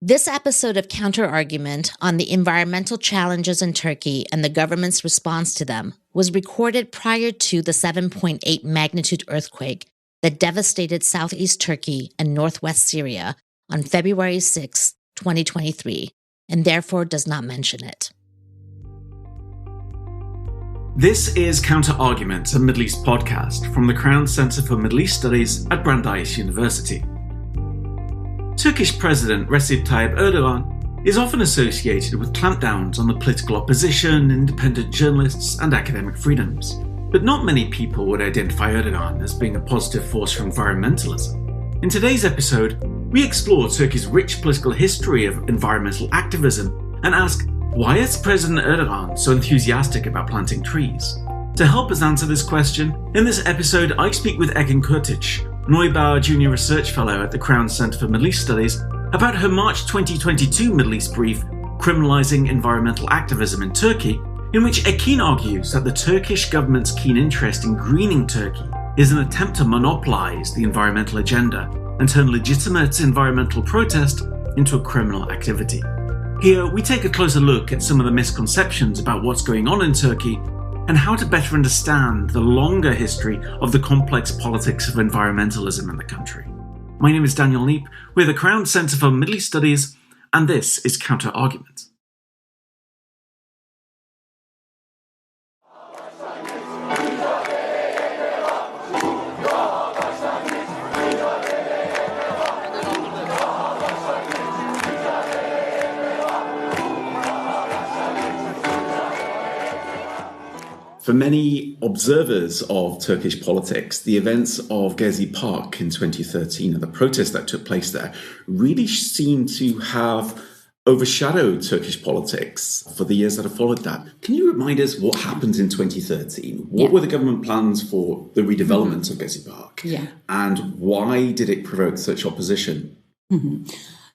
This episode of Counter-Argument on the environmental challenges in Turkey and the government's response to them was recorded prior to the 7.8 magnitude earthquake that devastated southeast Turkey and northwest Syria on February 6, 2023, and therefore does not mention it. This is Counter-Argument, a Middle East podcast from the Crown Centre for Middle East Studies at Brandeis University. Turkish President Recep Tayyip Erdoğan is often associated with clampdowns on the political opposition, independent journalists, and academic freedoms. But not many people would identify Erdoğan as being a positive force for environmentalism. In today's episode, we explore Turkey's rich political history of environmental activism and ask, why is President Erdoğan so enthusiastic about planting trees? To help us answer this question, in this episode I speak with Ekin Kurtiç, Neubauer Junior Research Fellow at the Crown Centre for Middle East Studies, about her March 2022 Middle East brief, Criminalising Environmental Activism in Turkey, in which Ekin argues that the Turkish government's keen interest in greening Turkey is an attempt to monopolize the environmental agenda and turn legitimate environmental protest into a criminal activity. Here, we take a closer look at some of the misconceptions about what's going on in Turkey and how to better understand the longer history of the complex politics of environmentalism in the country. My name is Daniel Neep, we're the Crown Centre for Middle East Studies, and this is Counter-Argument. For many observers of Turkish politics, the events of Gezi Park in 2013 and the protest that took place there really seem to have overshadowed Turkish politics for the years that have followed that. Can you remind us what happened in 2013? What were the government plans for the redevelopment of Gezi Park? And why did it provoke such opposition?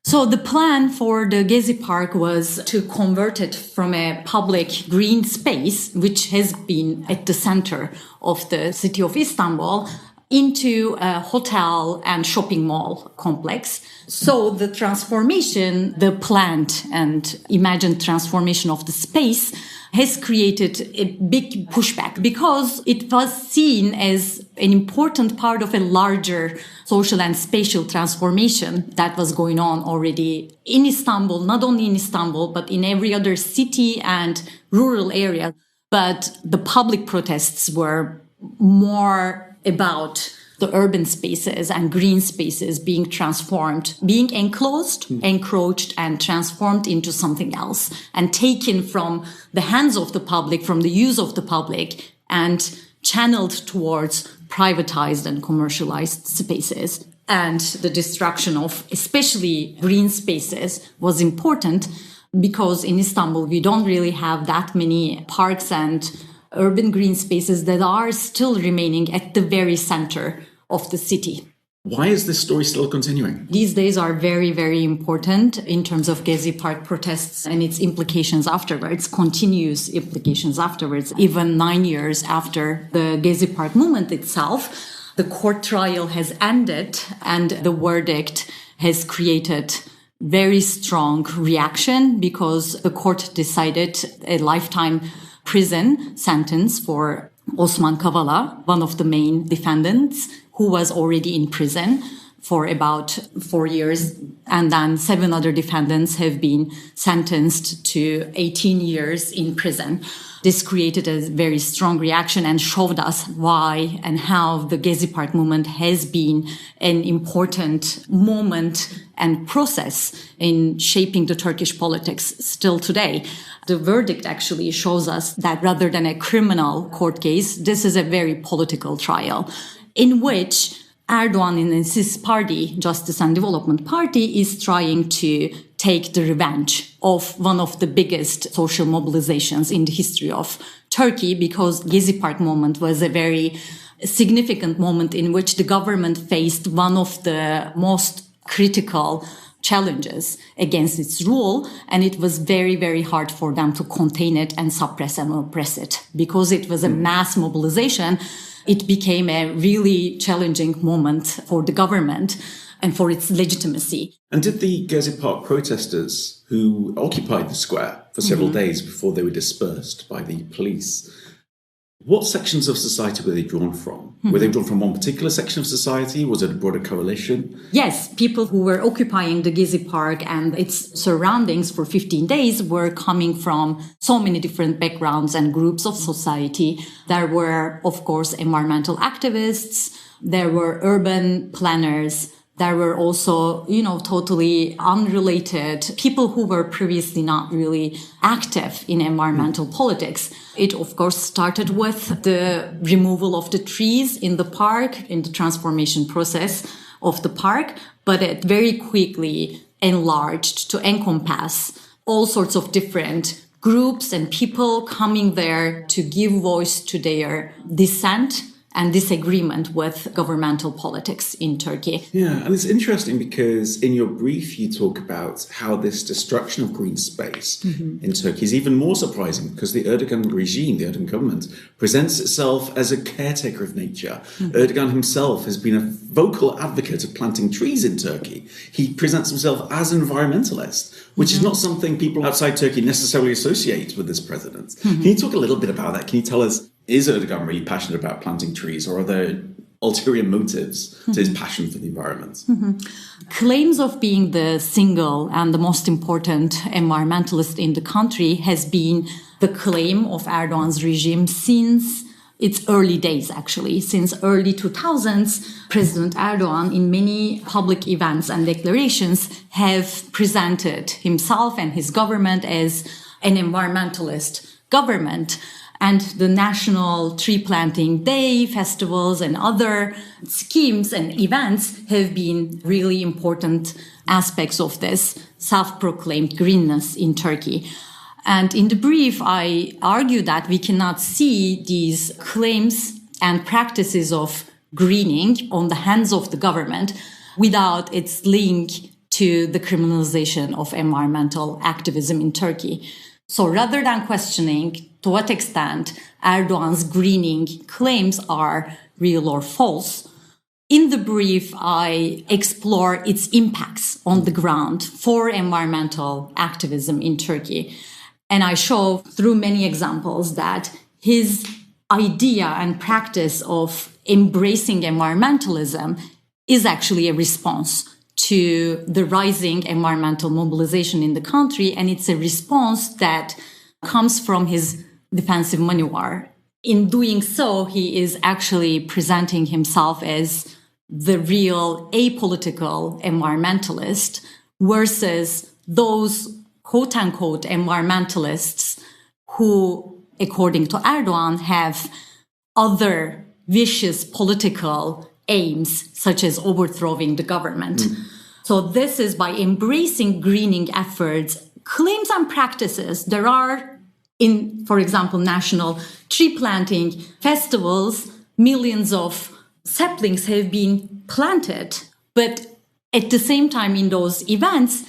So the plan for the Gezi Park was to convert it from a public green space, which has been at the center of the city of Istanbul, into a hotel and shopping mall complex. So the transformation, the planned and imagined transformation of the space has created a big pushback because it was seen as an important part of a larger social and spatial transformation that was going on already in Istanbul, not only in Istanbul, but in every other city and rural area. But the public protests were more about the urban spaces and green spaces being transformed, being enclosed, encroached, and transformed into something else, and taken from the hands of the public, from the use of the public, and channeled towards privatized and commercialized spaces. And the destruction of especially green spaces was important because in Istanbul, we don't really have that many parks and urban green spaces that are still remaining at the very center of the city. Why is this story still continuing? These days are very, very important in terms of Gezi Park protests and its implications afterwards, continuous implications afterwards. Even 9 years after the Gezi Park movement itself, the court trial has ended and the verdict has created very strong reaction because the court decided a lifetime prison sentence for Osman Kavala, one of the main defendants, who was already in prison for about 4 years. And then 7 other defendants have been sentenced to 18 years in prison. This created a very strong reaction and showed us why and how the Gezi Park movement has been an important moment and process in shaping the Turkish politics still today. The verdict actually shows us that rather than a criminal court case, this is a very political trial in which Erdoğan and his party, Justice and Development Party, is trying to take the revenge of one of the biggest social mobilizations in the history of Turkey, because Gezi Park movement was a very significant moment in which the government faced one of the most critical challenges against its rule, and it was very, very hard for them to contain it and suppress and oppress it. Because it was a mass mobilization, it became a really challenging moment for the government. and for its legitimacy. And did the Gezi Park protesters who occupied the square for several days before they were dispersed by the police, what sections of society were they drawn from? Were they drawn from one particular section of society? Was it a broader coalition? Yes, people who were occupying the Gezi Park and its surroundings for 15 days were coming from so many different backgrounds and groups of society. There were, of course, environmental activists. There were urban planners. There were also, totally unrelated people who were previously not really active in environmental politics. It, of course, started with the removal of the trees in the park, in the transformation process of the park, but it very quickly enlarged to encompass all sorts of different groups and people coming there to give voice to their dissent and disagreement with governmental politics in Turkey. Yeah, and it's interesting because in your brief you talk about how this destruction of green space in Turkey is even more surprising because the Erdoğan regime, the Erdoğan government, presents itself as a caretaker of nature. Erdoğan himself has been a vocal advocate of planting trees in Turkey. He presents himself as an environmentalist, which is not something people outside Turkey necessarily associate with this president. Can you talk a little bit about that? Can you tell us, is Erdoğan really passionate about planting trees, or are there ulterior motives to his passion for the environment? Claims of being the single and the most important environmentalist in the country has been the claim of Erdoğan's regime since its early days, actually. Since early 2000s, President Erdoğan, in many public events and declarations, have presented himself and his government as an environmentalist government. And the National Tree Planting Day, festivals and other schemes and events have been really important aspects of this self-proclaimed greenness in Turkey. And in the brief, I argue that we cannot see these claims and practices of greening on the hands of the government without its link to the criminalization of environmental activism in Turkey. So rather than questioning to what extent Erdoğan's greening claims are real or false, in the brief, I explore its impacts on the ground for environmental activism in Turkey. And I show through many examples that his idea and practice of embracing environmentalism is actually a response to the rising environmental mobilization in the country. And it's a response that comes from his defensive maneuver. In doing so, he is actually presenting himself as the real apolitical environmentalist versus those quote-unquote environmentalists who, according to Erdoğan, have other vicious political aims, such as overthrowing the government. So this is by embracing greening efforts, claims and practices. There are, in, for example, national tree planting festivals, millions of saplings have been planted. But at the same time, in those events,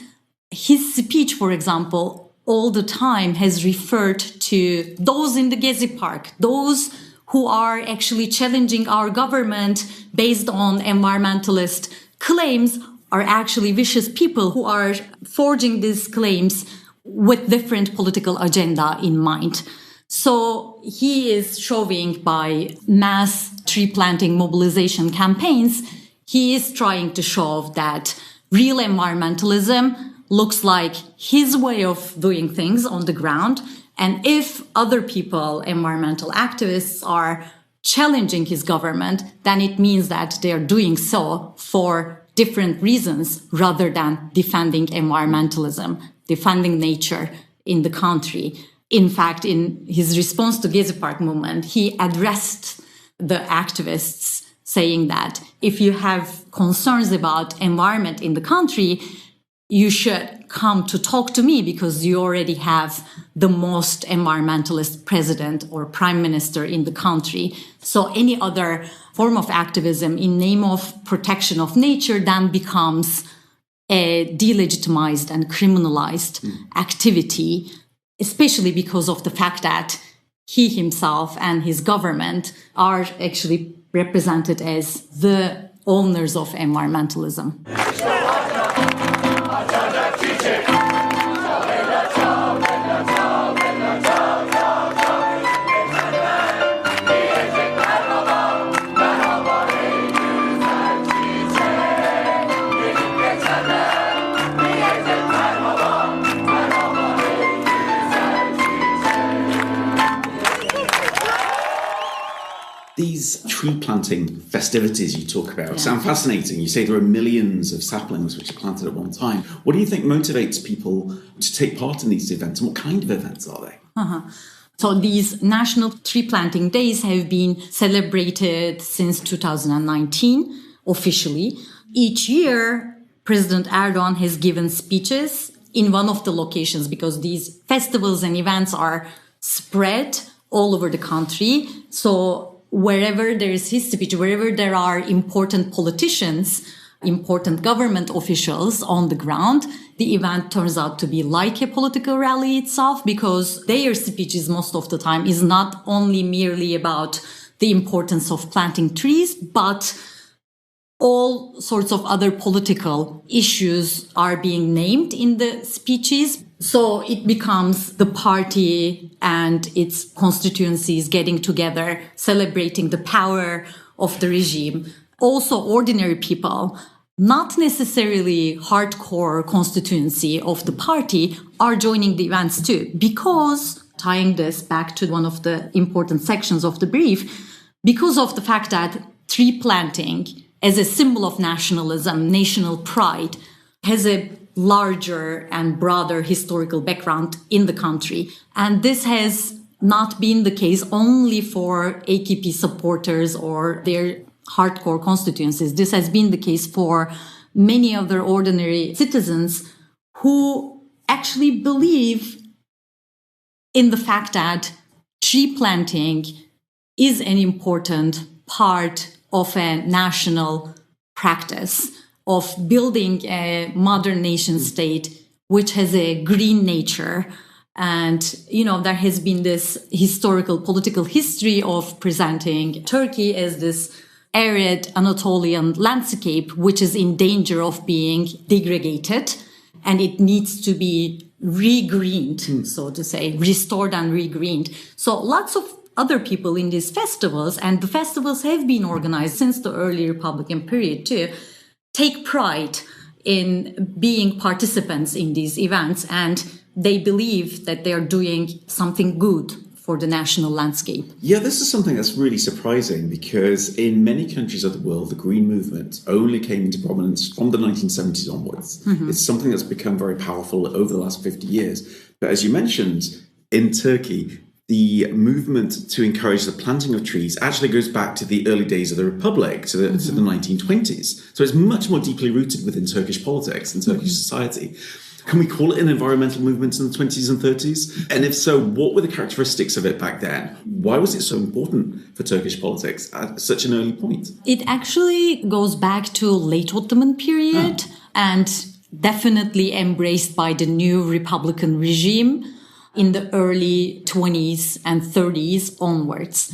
his speech, for example, all the time has referred to those in the Gezi Park, those who are actually challenging our government based on environmentalist claims are actually vicious people who are forging these claims with different political agenda in mind. So he is showing by mass tree planting mobilization campaigns, he is trying to show that real environmentalism looks like his way of doing things on the ground. And if other people, environmental activists, are challenging his government, then it means that they are doing so for different reasons rather than defending environmentalism, defending nature in the country. In fact, in his response to Gezi Park movement, he addressed the activists saying that if you have concerns about environment in the country, you should come to talk to me because you already have the most environmentalist president or prime minister in the country. So any other form of activism in name of protection of nature then becomes a delegitimized and criminalized activity, especially because of the fact that he himself and his government are actually represented as the owners of environmentalism. These tree planting festivities you talk about sound fascinating. You say there are millions of saplings which are planted at one time. What do you think motivates people to take part in these events, and what kind of events are they? So these national tree planting days have been celebrated since 2019 officially. Each year, President Erdoğan has given speeches in one of the locations because these festivals and events are spread all over the country. So wherever there is his speech, wherever there are important politicians, important government officials on the ground, the event turns out to be like a political rally itself, because their speeches most of the time is not only merely about the importance of planting trees, but all sorts of other political issues are being named in the speeches. So it becomes the party and its constituencies getting together, celebrating the power of the regime. Also, ordinary people, not necessarily hardcore constituency of the party, are joining the events too. Because, tying this back to one of the important sections of the brief, because of the fact that tree planting as a symbol of nationalism, national pride, has a larger and broader historical background in the country. And this has not been the case only for AKP supporters or their hardcore constituencies. This has been the case for many other ordinary citizens who actually believe in the fact that tree planting is an important part of a national practice of building a modern nation state which has a green nature. And, you know, there has been this historical political history of presenting Turkey as this arid Anatolian landscape, which is in danger of being degraded, and it needs to be regreened, so to say, restored and regreened. So lots of other people in these festivals, and the festivals have been organized since the early Republican period too, take pride in being participants in these events, and they believe that they are doing something good for the national landscape. Yeah, this is something that's really surprising, because in many countries of the world, the green movement only came into prominence from the 1970s onwards. Mm-hmm. It's something that's become very powerful over the last 50 years. But as you mentioned, in Turkey, the movement to encourage the planting of trees actually goes back to the early days of the Republic, to the 1920s. So it's much more deeply rooted within Turkish politics and Turkish society. Can we call it an environmental movement in the 20s and 30s? And if so, what were the characteristics of it back then? Why was it so important for Turkish politics at such an early point? It actually goes back to late Ottoman period and definitely embraced by the new Republican regime in the early 20s and 30s onwards.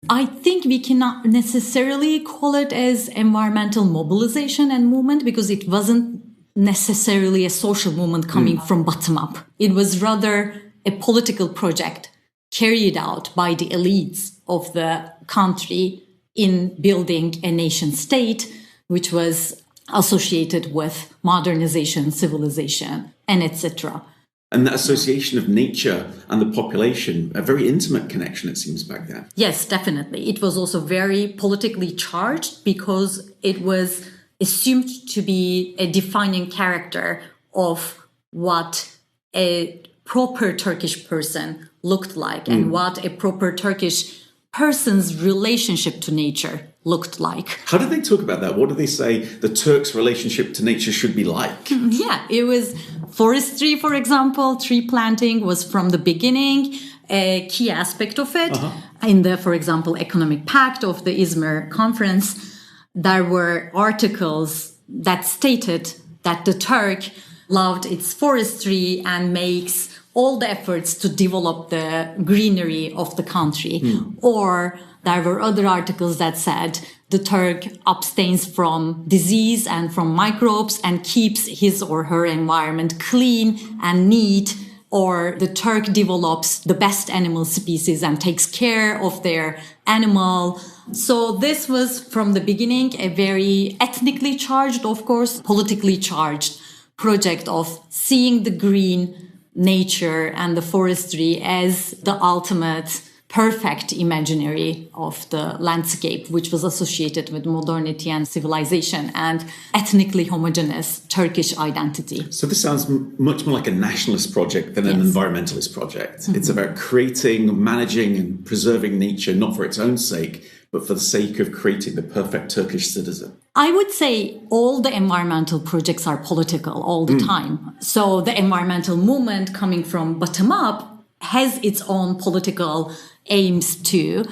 I think we cannot necessarily call it as environmental mobilization and movement, because it wasn't necessarily a social movement coming from bottom up. It was rather a political project carried out by the elites of the country in building a nation state, which was associated with modernization, civilization, and etc. And that association of nature and the population, a very intimate connection, it seems, back then. Yes, definitely. It was also very politically charged, because it was assumed to be a defining character of what a proper Turkish person looked like and what a proper Turkish person's relationship to nature looked like. How did they talk about that? What did they say the Turks' relationship to nature should be like? Yeah, it was forestry, for example. Tree planting was from the beginning a key aspect of it. In the, for example, Economic Pact of the Izmir Conference, there were articles that stated that the Turk loved its forestry and makes all the efforts to develop the greenery of the country. Or there were other articles that said the Turk abstains from disease and from microbes and keeps his or her environment clean and neat, or the Turk develops the best animal species and takes care of their animal. So this was from the beginning a very ethnically charged, of course, politically charged project of seeing the green nature and the forestry as the ultimate perfect imaginary of the landscape, which was associated with modernity and civilization and ethnically homogeneous Turkish identity. So this sounds much more like a nationalist project than an environmentalist project. Mm-hmm. It's about creating, managing and preserving nature, not for its own sake, but for the sake of creating the perfect Turkish citizen. I would say all the environmental projects are political all the time. So the environmental movement coming from bottom up has its own political aims too.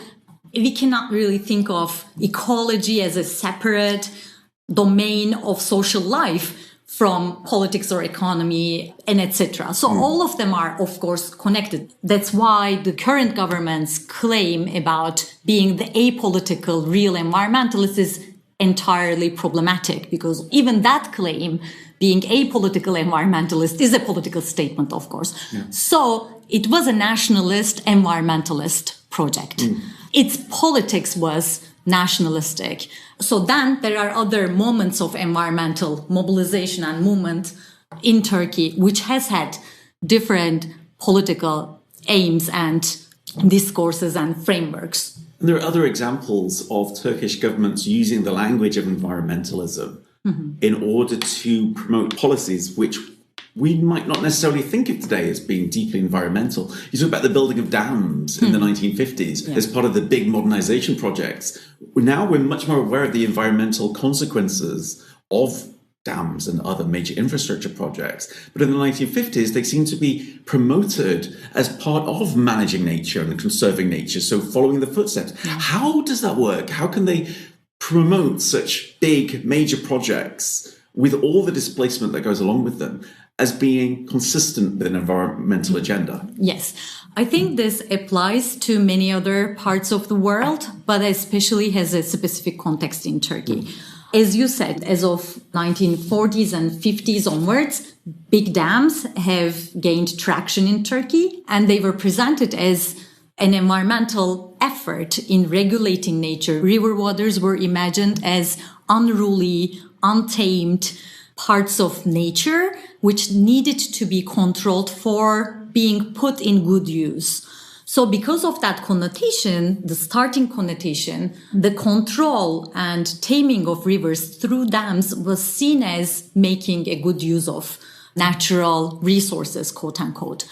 We cannot really think of ecology as a separate domain of social life from politics or economy and etc. So all of them are, of course, connected. That's why the current government's claim about being the apolitical real environmentalist is entirely problematic, because even that claim, being apolitical environmentalist, is a political statement, of course. Yeah. So it was a nationalist environmentalist project. Its politics was nationalistic. So then there are other moments of environmental mobilization and movement in Turkey, which has had different political aims and discourses and frameworks. And there are other examples of Turkish governments using the language of environmentalism in order to promote policies which we might not necessarily think of today as being deeply environmental. You talk about the building of dams in the 1950s as part of the big modernization projects. Now we're much more aware of the environmental consequences of dams and other major infrastructure projects. But in the 1950s, they seem to be promoted as part of managing nature and conserving nature, so following the footsteps. How does that work? How can they promote such big, major projects with all the displacement that goes along with them as being consistent with an environmental agenda? Yes, I think this applies to many other parts of the world, but especially has a specific context in Turkey. As you said, as of 1940s and 50s onwards, big dams have gained traction in Turkey, and they were presented as an environmental effort in regulating nature. River waters were imagined as unruly, untamed parts of nature which needed to be controlled for being put in good use. So because of that connotation, the starting connotation, the control and taming of rivers through dams was seen as making a good use of natural resources, quote unquote.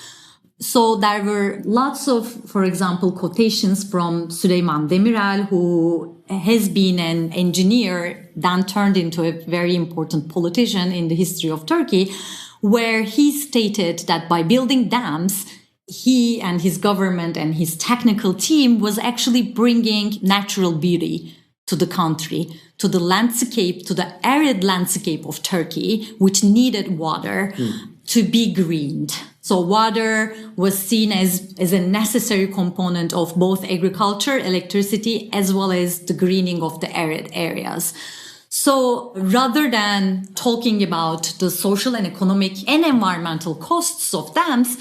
So there were lots of, for example, quotations from Süleyman Demirel, who has been an engineer, then turned into a very important politician in the history of Turkey, where he stated that by building dams, he and his government and his technical team was actually bringing natural beauty to the country, to the landscape, to the arid landscape of Turkey, which needed water to be greened. So water was seen as a necessary component of both agriculture, electricity, as well as the greening of the arid areas. So rather than talking about the social and economic and environmental costs of dams,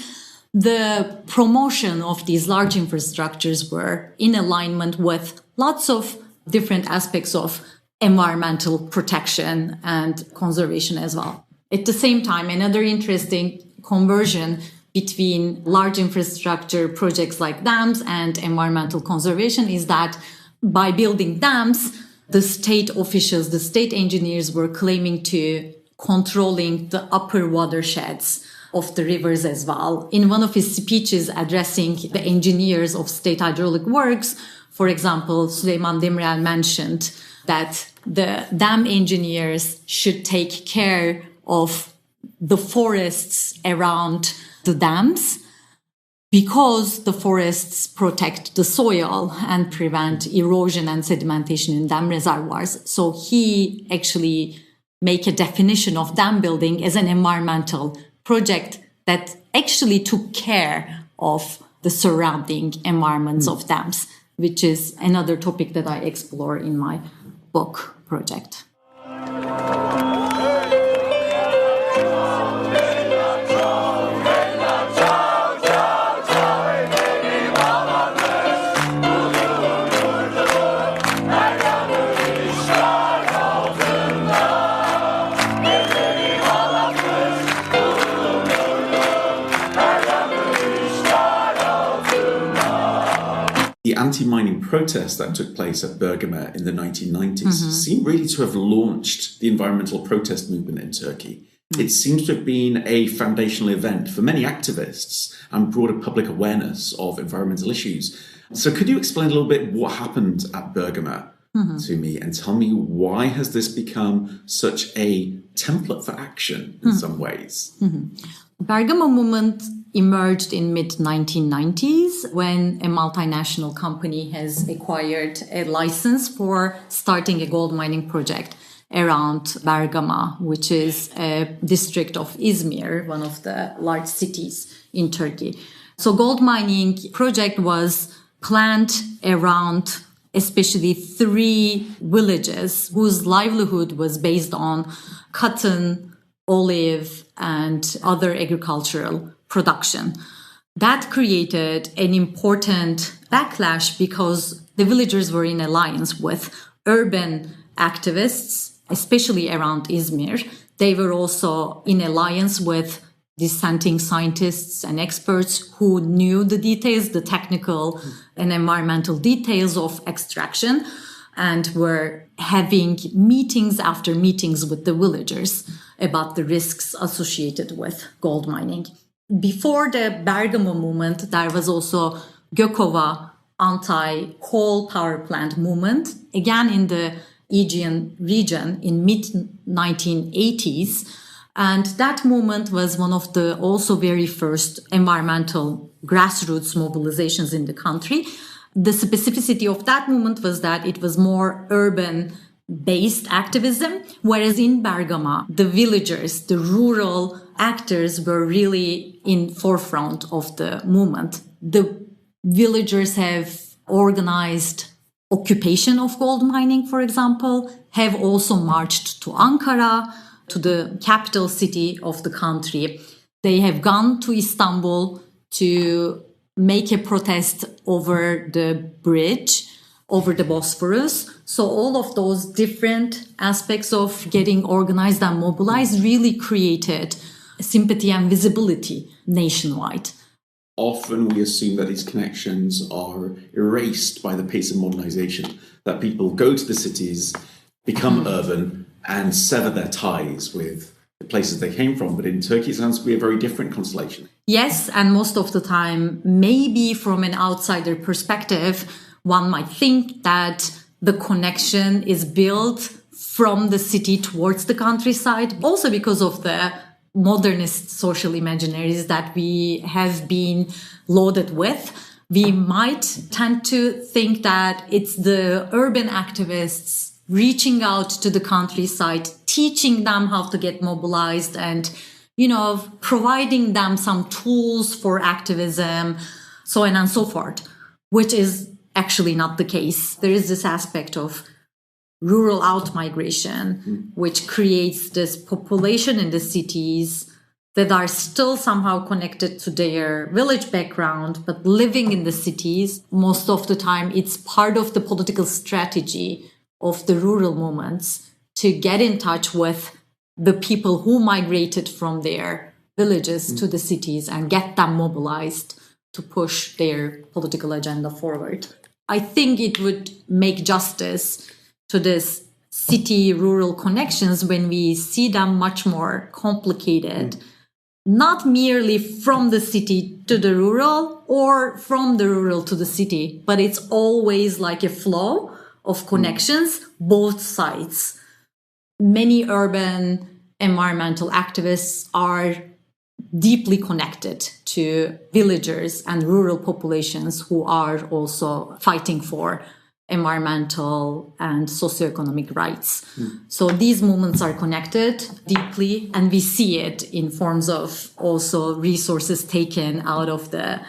the promotion of these large infrastructures were in alignment with lots of different aspects of environmental protection and conservation as well. At the same time, another interesting conversion between large infrastructure projects like dams and environmental conservation is that by building dams, the state officials, the state engineers were claiming to controlling the upper watersheds of the rivers as well. In one of his speeches addressing the engineers of state hydraulic works, for example, Süleyman Demirel mentioned that the dam engineers should take care of the forests around the dams because the forests protect the soil and prevent erosion and sedimentation in dam reservoirs. So he actually make a definition of dam building as an environmental project that actually took care of the surrounding environments of dams, which is another topic that I explore in my book project. The anti-mining protests that took place at Bergama in the 1990s seem really to have launched the environmental protest movement in Turkey. It seems to have been a foundational event for many activists and brought a public awareness of environmental issues. So could you explain a little bit what happened at Bergama to me and tell me why has this become such a template for action in some ways? Bergama movement emerged in mid-1990s when a multinational company has acquired a license for starting a gold mining project around Bergama, which is a district of Izmir, one of the large cities in Turkey. So gold mining project was planned around especially 3 villages whose livelihood was based on cotton, olive, and other agricultural production. That created an important backlash because the villagers were in alliance with urban activists, especially around Izmir. They were also in alliance with dissenting scientists and experts who knew the details, the technical and environmental details of extraction, and were having meetings after meetings with the villagers about the risks associated with gold mining. Before the Bergama movement, there was also Gökova anti-coal power plant movement, again in the Aegean region in mid-1980s. And that movement was one of the also very first environmental grassroots mobilizations in the country. The specificity of that movement was that it was more urban-based activism, whereas in Bergama, the villagers, the rural actors were really in forefront of the movement. The villagers have organized occupation of gold mining, for example, have also marched to Ankara, to the capital city of the country. They have gone to Istanbul to make a protest over the bridge, over the Bosphorus. So all of those different aspects of getting organized and mobilized really created sympathy and visibility nationwide. Often we assume that these connections are erased by the pace of modernization, that people go to the cities, become urban, and sever their ties with the places they came from. But in Turkey, it sounds to be a very different constellation. Yes, and most of the time, maybe from an outsider perspective, one might think that the connection is built from the city towards the countryside, also because of the modernist social imaginaries that we have been loaded with. We might tend to think that it's the urban activists reaching out to the countryside, teaching them how to get mobilized and, providing them some tools for activism, so on and so forth, which is actually not the case. There is this aspect of rural out-migration, which creates this population in the cities that are still somehow connected to their village background, but living in the cities. Most of the time, it's part of the political strategy of the rural movements to get in touch with the people who migrated from their villages to the cities and get them mobilized to push their political agenda forward. I think it would make justice to this city-rural connections when we see them much more complicated, not merely from the city to the rural or from the rural to the city, but it's always like a flow of connections, both sides. Many urban environmental activists are deeply connected to villagers and rural populations who are also fighting for environmental and socioeconomic rights. So these movements are connected deeply, and we see it in forms of also resources taken out of the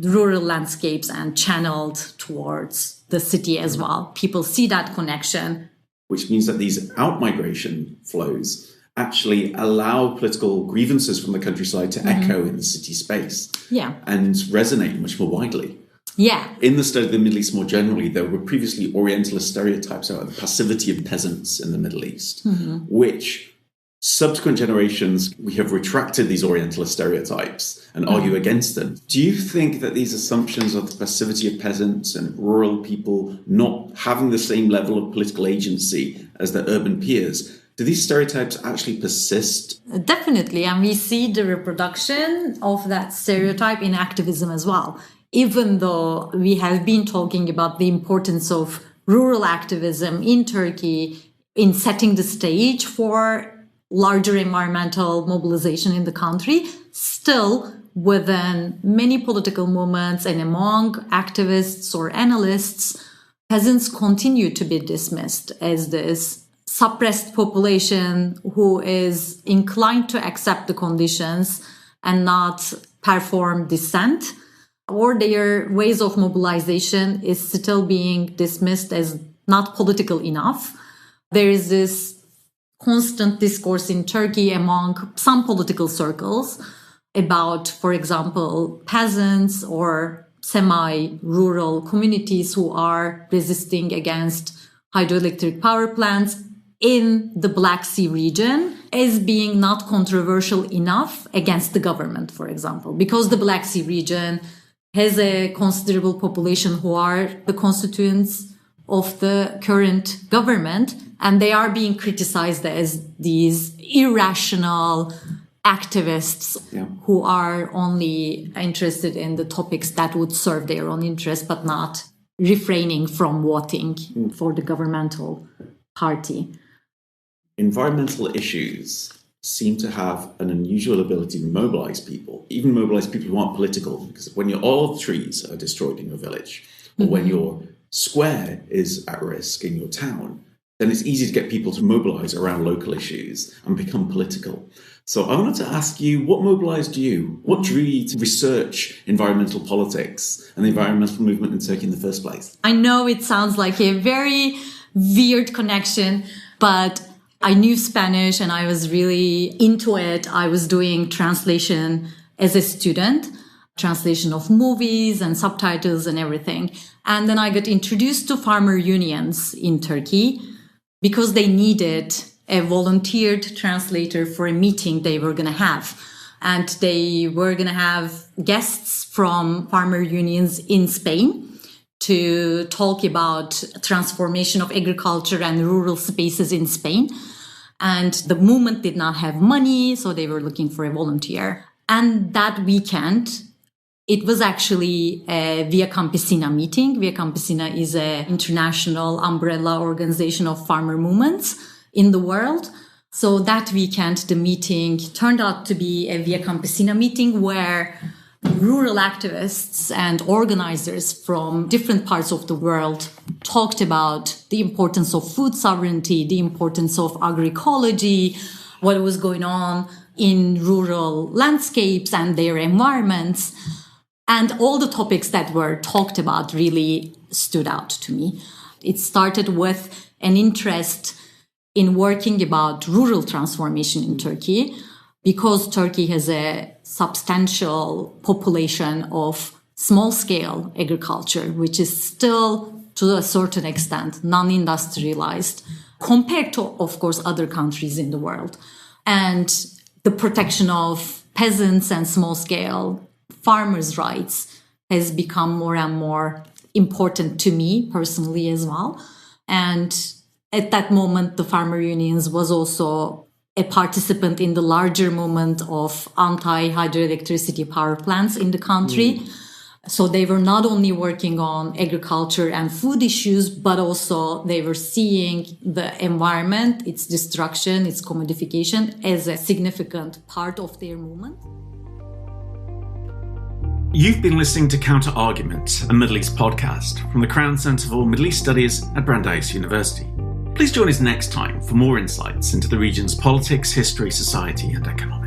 rural landscapes and channeled towards the city as well. People see that connection, which means that these out-migration flows actually allow political grievances from the countryside to echo in the city space and resonate much more widely. Yeah. In the study of the Middle East more generally, there were previously Orientalist stereotypes about the passivity of peasants in the Middle East, which subsequent generations, we have retracted these Orientalist stereotypes and argue against them. Do you think that these assumptions of the passivity of peasants and rural people not having the same level of political agency as their urban peers, do these stereotypes actually persist? Definitely. And we see the reproduction of that stereotype in activism as well. Even though we have been talking about the importance of rural activism in Turkey in setting the stage for larger environmental mobilization in the country, still within many political movements and among activists or analysts, peasants continue to be dismissed as this suppressed population who is inclined to accept the conditions and not perform dissent, or their ways of mobilization is still being dismissed as not political enough. There is this constant discourse in Turkey among some political circles about, for example, peasants or semi-rural communities who are resisting against hydroelectric power plants in the Black Sea region as being not controversial enough against the government, for example, because the Black Sea region has a considerable population who are the constituents of the current government, and they are being criticized as these irrational activists who are only interested in the topics that would serve their own interest, but not refraining from voting for the governmental party. Environmental issues seem to have an unusual ability to mobilize people, even mobilize people who aren't political, because when your olive trees are destroyed in your village, or when your square is at risk in your town, then it's easy to get people to mobilize around local issues and become political. So I wanted to ask you, what mobilized you? What drew you to research environmental politics and the environmental movement in Turkey in the first place? I know it sounds like a very weird connection, but I knew Spanish and I was really into it. I was doing translation as a student, translation of movies and subtitles and everything. And then I got introduced to farmer unions in Turkey because they needed a volunteered translator for a meeting they were going to have. And they were going to have guests from farmer unions in Spain to talk about transformation of agriculture and rural spaces in Spain. And the movement did not have money, so they were looking for a volunteer. And that weekend, it was actually a Via Campesina meeting. Via Campesina is an international umbrella organization of farmer movements in the world. So that weekend, the meeting turned out to be a Via Campesina meeting where rural activists and organizers from different parts of the world talked about the importance of food sovereignty, the importance of agroecology, what was going on in rural landscapes and their environments. And all the topics that were talked about really stood out to me. It started with an interest in working about rural transformation in Turkey, because Turkey has a substantial population of small-scale agriculture, which is still, to a certain extent, non-industrialized, compared to, of course, other countries in the world. And the protection of peasants and small-scale farmers' rights has become more and more important to me personally as well. And at that moment, the farmer unions was also a participant in the larger movement of anti-hydroelectricity power plants in the country. So they were not only working on agriculture and food issues, but also they were seeing the environment, its destruction, its commodification as a significant part of their movement. You've been listening to Counter Argument, a Middle East podcast from the Crown Centre for Middle East Studies at Brandeis University. Please join us next time for more insights into the region's politics, history, society, and economics.